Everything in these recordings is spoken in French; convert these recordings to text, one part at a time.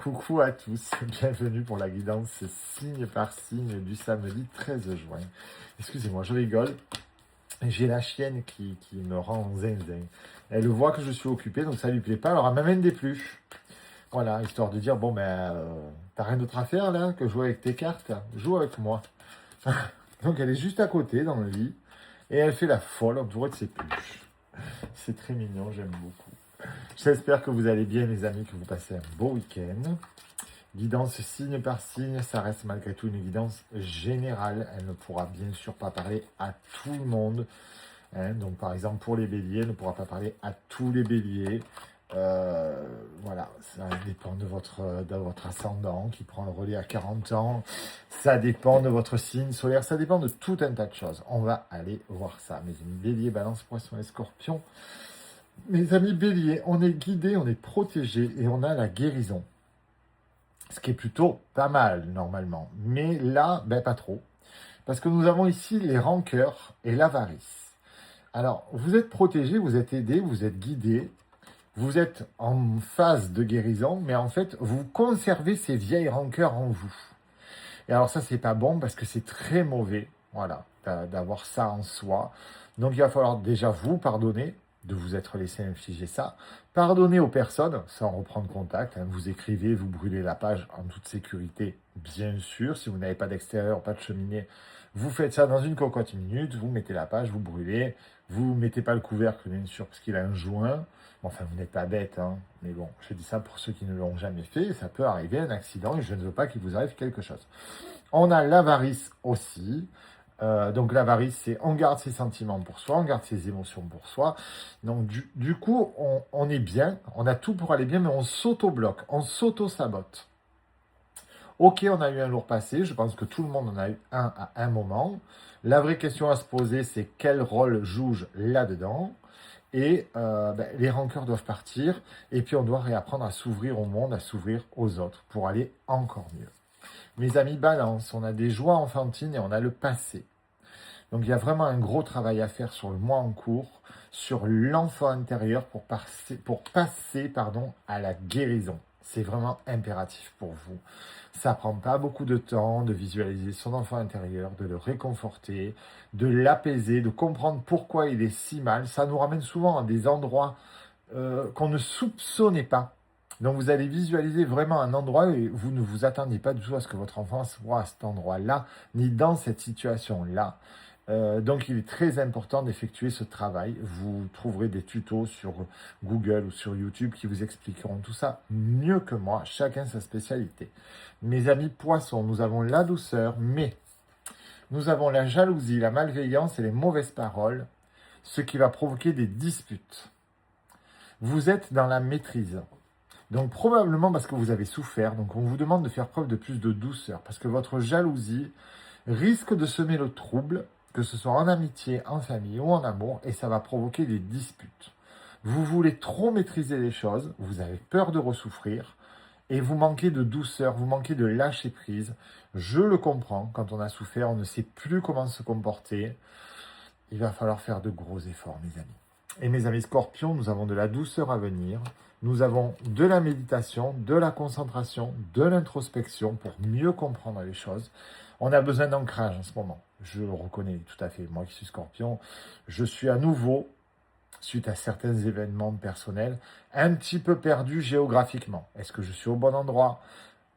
Coucou à tous, bienvenue pour la guidance signe par signe du samedi 13 juin. Excusez-moi, je rigole. J'ai la chienne qui me rend zinzin. Elle voit que je suis occupé, donc ça lui plaît pas, alors elle m'amène des peluches. Voilà, histoire de dire, bon ben, t'as rien d'autre à faire là que jouer avec tes cartes? Joue avec moi. Donc elle est juste à côté dans le lit, et elle fait la folle entourée de ses peluches. C'est très mignon, j'aime beaucoup. J'espère que vous allez bien les amis, que vous passez un beau week-end. Guidance signe par signe, ça reste malgré tout une guidance générale. Elle ne pourra bien sûr pas parler à tout le monde. Hein. Donc par exemple pour les béliers, elle ne pourra pas parler à tous les béliers. Voilà, ça dépend de votre ascendant qui prend le relais à 40 ans. Ça dépend de votre signe solaire, ça dépend de tout un tas de choses. On va aller voir ça. Mes amis béliers, balance, poisson et scorpion. Mes amis béliers, on est guidé, on est protégé et on a la guérison. Ce qui est plutôt pas mal normalement. Mais là, ben pas trop. Parce que nous avons ici les rancœurs et l'avarice. Alors, vous êtes protégé, vous êtes aidé, vous êtes guidé. Vous êtes en phase de guérison, mais en fait, vous conservez ces vieilles rancœurs en vous. Et alors ça, c'est pas bon parce que c'est très mauvais, voilà, d'avoir ça en soi. Donc il va falloir déjà vous pardonner de vous être laissé infliger ça. Pardonner aux personnes sans reprendre contact. Hein. Vous écrivez, vous brûlez la page en toute sécurité, bien sûr. Si vous n'avez pas d'extérieur, pas de cheminée, vous faites ça dans une cocotte minute, vous mettez la page, vous brûlez. Vous ne mettez pas le couvercle, bien sûr, parce qu'il a un joint. Enfin, vous n'êtes pas bête, hein. Mais bon, je dis ça pour ceux qui ne l'ont jamais fait. Ça peut arriver un accident et je ne veux pas qu'il vous arrive quelque chose. On a l'avarice aussi. Donc l'avarice, c'est on garde ses sentiments pour soi, on garde ses émotions pour soi. Donc du coup, on est bien, on a tout pour aller bien, mais on s'auto-bloque, on s'auto-sabote. Ok, on a eu un lourd passé, je pense que tout le monde en a eu un à un moment. La vraie question à se poser, c'est quel rôle joue-je là-dedans? Et les rancœurs doivent partir, et puis on doit réapprendre à s'ouvrir au monde, à s'ouvrir aux autres, pour aller encore mieux. Mes amis balance, on a des joies enfantines et on a le passé. Donc il y a vraiment un gros travail à faire sur le mois en cours, sur l'enfant intérieur pour passer à la guérison. C'est vraiment impératif pour vous. Ça prend pas beaucoup de temps de visualiser son enfant intérieur, de le réconforter, de l'apaiser, de comprendre pourquoi il est si mal. Ça nous ramène souvent à des endroits qu'on ne soupçonnait pas. Donc vous allez visualiser vraiment un endroit et vous ne vous attendiez pas du tout à ce que votre enfant soit à cet endroit-là, ni dans cette situation-là. Donc il est très important d'effectuer ce travail. Vous trouverez des tutos sur Google ou sur YouTube qui vous expliqueront tout ça mieux que moi, chacun sa spécialité. Mes amis poissons, nous avons la douceur, mais nous avons la jalousie, la malveillance et les mauvaises paroles, ce qui va provoquer des disputes. Vous êtes dans la maîtrise. Donc probablement parce que vous avez souffert, donc on vous demande de faire preuve de plus de douceur, parce que votre jalousie risque de semer le trouble, que ce soit en amitié, en famille ou en amour, et ça va provoquer des disputes. Vous voulez trop maîtriser les choses, vous avez peur de ressouffrir, et vous manquez de douceur, vous manquez de lâcher prise. Je le comprends, quand on a souffert, on ne sait plus comment se comporter. Il va falloir faire de gros efforts, mes amis. Et mes amis scorpions, nous avons de la douceur à venir. Nous avons de la méditation, de la concentration, de l'introspection pour mieux comprendre les choses. On a besoin d'ancrage en ce moment. Je le reconnais tout à fait. Moi qui suis scorpion, je suis à nouveau, suite à certains événements personnels, un petit peu perdu géographiquement. Est-ce que je suis au bon endroit ?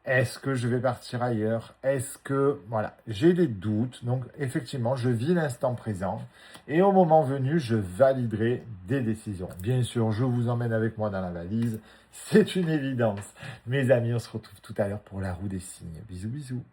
Est-ce que je vais partir ailleurs? Est-ce que... Voilà, j'ai des doutes. Donc, effectivement, je vis l'instant présent. Et au moment venu, je validerai des décisions. Bien sûr, je vous emmène avec moi dans la valise. C'est une évidence. Mes amis, on se retrouve tout à l'heure pour la roue des signes. Bisous, bisous.